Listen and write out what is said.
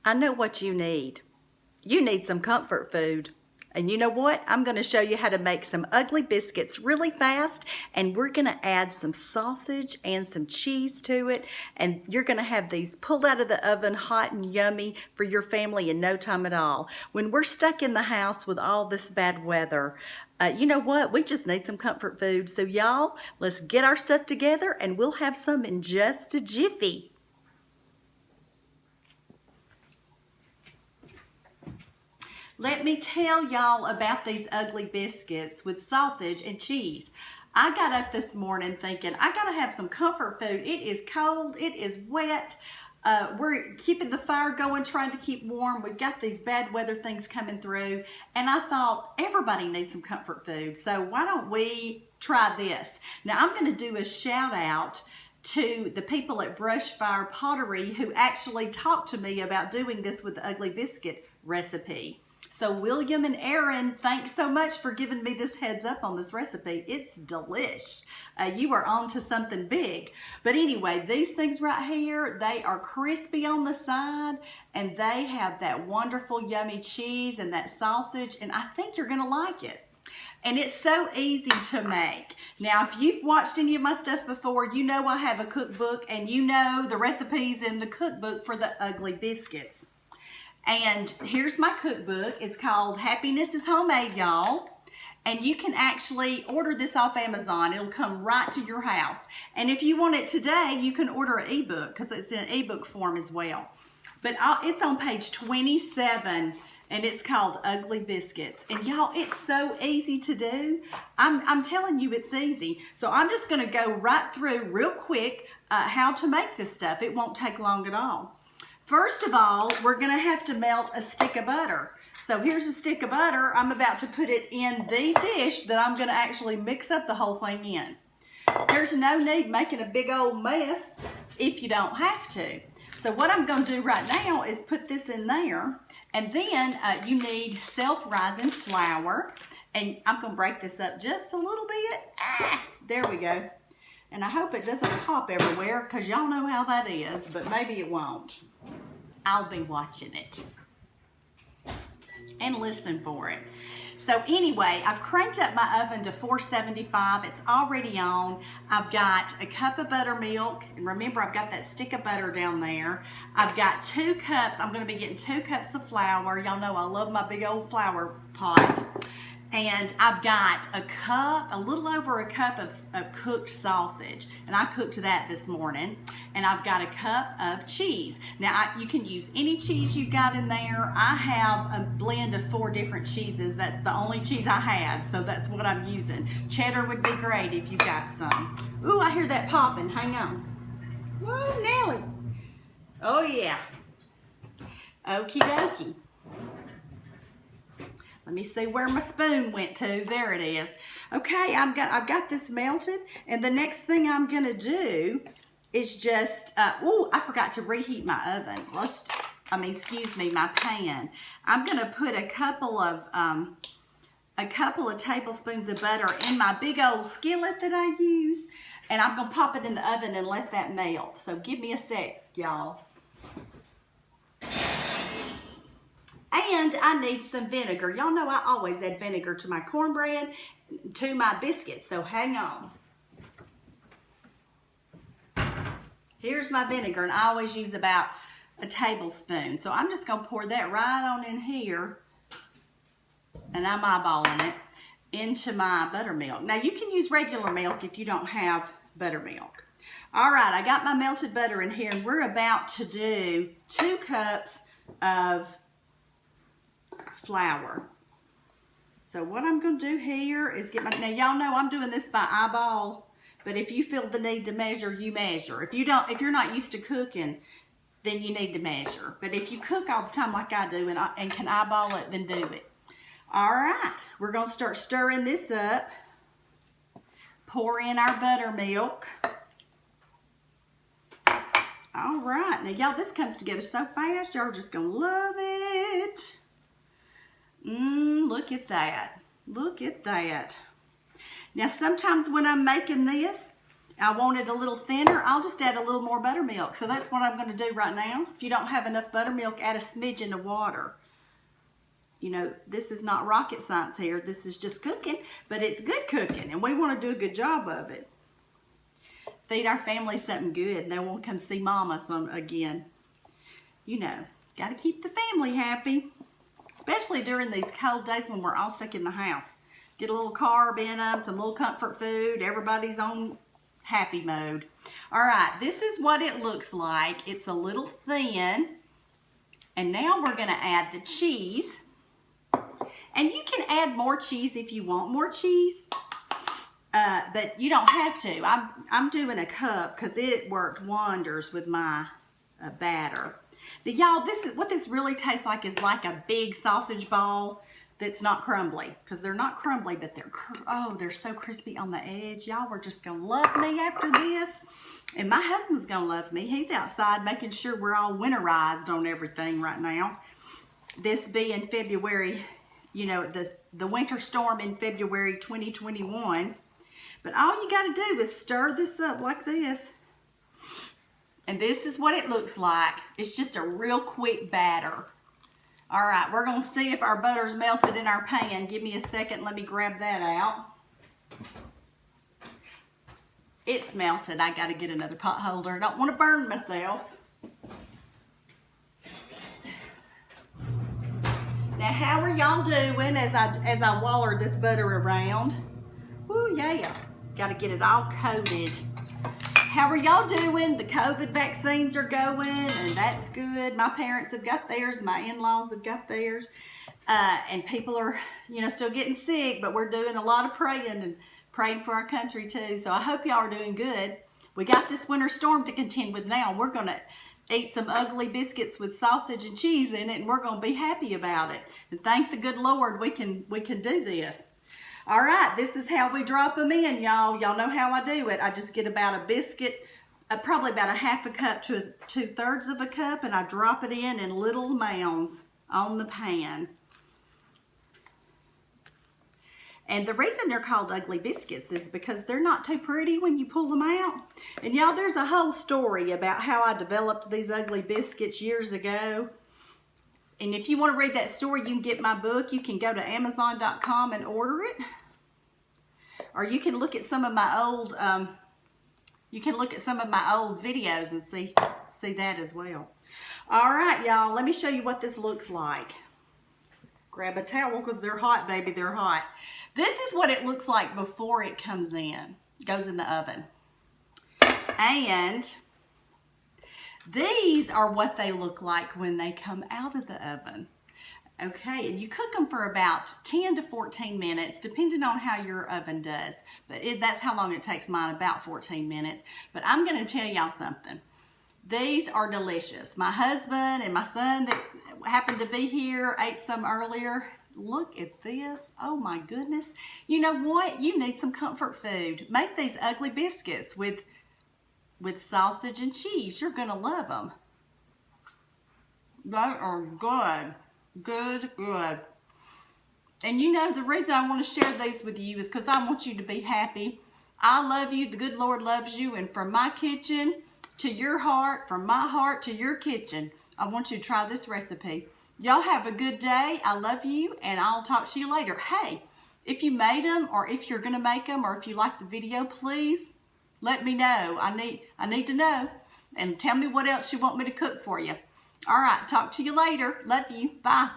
I know what you need. You need some comfort food. And you know what? I'm going to show you how to make some ugly biscuits really fast, and we're going to add some sausage and some cheese to it, and you're going to have these pulled out of the oven hot and yummy for your family in no time at all. When we're stuck in the house with all this bad weather, you know what? We just need some comfort food. So y'all, let's get our stuff together and we'll have some in just a jiffy. Let me tell y'all about these ugly biscuits with sausage and cheese. I got up this morning thinking, I gotta have some comfort food. It is cold, it is wet. We're keeping the fire going, trying to keep warm. We've got these bad weather things coming through. And I thought, everybody needs some comfort food. So why don't we try this? Now I'm gonna do a shout out to the people at Brushfire Pottery who actually talked to me about doing this with the ugly biscuit recipe. So William and Aaron, thanks so much for giving me this heads up on this recipe. It's delish. You are on to something big. But anyway, these things right here, they are crispy on the side and they have that wonderful yummy cheese and that sausage, and I think you're gonna like it. And it's so easy to make. Now, if you've watched any of my stuff before, you know I have a cookbook and you know the recipes in the cookbook for the ugly biscuits. And here's my cookbook. It's called Happiness is Homemade, y'all. And you can actually order this off Amazon. It'll come right to your house. And if you want it today, you can order an ebook because it's in an ebook form as well. But it's on page 27 and it's called Ugly Biscuits. And y'all, it's so easy to do. I'm telling you it's easy. So I'm just gonna go right through real quick how to make this stuff. It won't take long at all. First of all, we're gonna have to melt a stick of butter. So here's a stick of butter. I'm about to put it in the dish that I'm gonna actually mix up the whole thing in. There's no need making a big old mess if you don't have to. So what I'm gonna do right now is put this in there, and then you need self-rising flour. And I'm gonna break this up just a little bit. There we go. And I hope it doesn't pop everywhere because y'all know how that is, but maybe it won't. I'll be watching it and listening for it. So anyway, I've cranked up my oven to 475. It's already on. I've got a cup of buttermilk. And remember, I've got that stick of butter down there. I've got 2 cups. I'm going to be getting 2 cups of flour. Y'all know I love my big old flour pot. And I've got a little over a cup of cooked sausage, and I cooked that this morning. And I've got a cup of cheese. Now, you can use any cheese you've got in there. I have a blend of 4 different cheeses. That's the only cheese I had, so that's what I'm using. Cheddar would be great if you've got some. Ooh, I hear that popping. Hang on. Whoa, Nelly. Oh, yeah. Okie dokie. Let me see where my spoon went to. There it is. Okay, I've got this melted, and the next thing I'm gonna do is just, I forgot to reheat my oven. My pan. I'm gonna put a couple of tablespoons of butter in my big old skillet that I use, and I'm gonna pop it in the oven and let that melt. So give me a sec, y'all. And I need some vinegar. Y'all know I always add vinegar to my cornbread, to my biscuits, so hang on. Here's my vinegar, and I always use about a tablespoon. So I'm just gonna pour that right on in here, and I'm eyeballing it into my buttermilk. Now you can use regular milk if you don't have buttermilk. All right, I got my melted butter in here, and we're about to do 2 cups of flour. So what I'm going to do here is now y'all know I'm doing this by eyeball, but if you feel the need to measure, you measure. If you're not used to cooking, then you need to measure. But if you cook all the time like I do and can eyeball it, then do it. All right, we're going to start stirring this up. Pour in our buttermilk. All right, now y'all, this comes together so fast, y'all are just going to love it. Look at that. Look at that. Now, sometimes when I'm making this, I want it a little thinner, I'll just add a little more buttermilk. So that's what I'm going to do right now. If you don't have enough buttermilk, add a smidgen of water. You know, this is not rocket science here. This is just cooking, but it's good cooking, and we want to do a good job of it. Feed our family something good, and they won't come see Mama again. You know, got to keep the family happy, especially during these cold days when we're all stuck in the house. Get a little carb in them, some little comfort food. Everybody's on happy mode. All right, this is what it looks like. It's a little thin. And now we're going to add the cheese. And you can add more cheese if you want more cheese. But you don't have to. I'm doing a cup because it worked wonders with my batter. Now, y'all, this is what this really tastes like is like a big sausage ball that's not crumbly, because they're not crumbly, but they're so crispy on the edge. Y'all are just gonna love me after this, and my husband's gonna love me. He's outside making sure we're all winterized on everything right now. This being February, you know, the winter storm in February 2021. But all you gotta do is stir this up like this. And this is what it looks like. It's just a real quick batter. All right, we're gonna see if our butter's melted in our pan. Give me a second, let me grab that out. It's melted. I gotta get another pot holder. I don't wanna burn myself. Now, how are y'all doing as I waller this butter around? Ooh, yeah. Gotta get it all coated. How are y'all doing? The COVID vaccines are going, and that's good. My parents have got theirs. My in-laws have got theirs. And people are, you know, still getting sick, but we're doing a lot of praying and praying for our country too. So I hope y'all are doing good. We got this winter storm to contend with now. We're going to eat some ugly biscuits with sausage and cheese in it, and we're going to be happy about it. And thank the good Lord we can do this. All right, this is how we drop them in, y'all. Y'all know how I do it. I just get about a biscuit, probably about a half a cup to 2/3 of a cup, and I drop it in little mounds on the pan. And the reason they're called ugly biscuits is because they're not too pretty when you pull them out. And y'all, there's a whole story about how I developed these ugly biscuits years ago. And if you want to read that story, you can get my book. You can go to Amazon.com and order it. Or you can look at some of my old videos and see that as well. All right, y'all, let me show you what this looks like. Grab a towel because they're hot, baby, they're hot. This is what it looks like before it goes in the oven. And these are what they look like when they come out of the oven. Okay, and you cook them for about 10 to 14 minutes, depending on how your oven does. But that's how long it takes mine, about 14 minutes. But I'm going to tell y'all something. These are delicious. My husband and my son that happened to be here ate some earlier. Look at this. Oh my goodness. You know what? You need some comfort food. Make these ugly biscuits with sausage and cheese. You're going to love them. They are good. Good. And you know, the reason I want to share these with you is because I want you to be happy. I love you. The good Lord loves you. And from my kitchen to your heart, from my heart to your kitchen, I want you to try this recipe. Y'all have a good day. I love you, and I'll talk to you later. Hey, if you made them, or if you're going to make them, or if you like the video, please let me know. I need to know. And tell me what else you want me to cook for you. All right, talk to you later. Love you. Bye.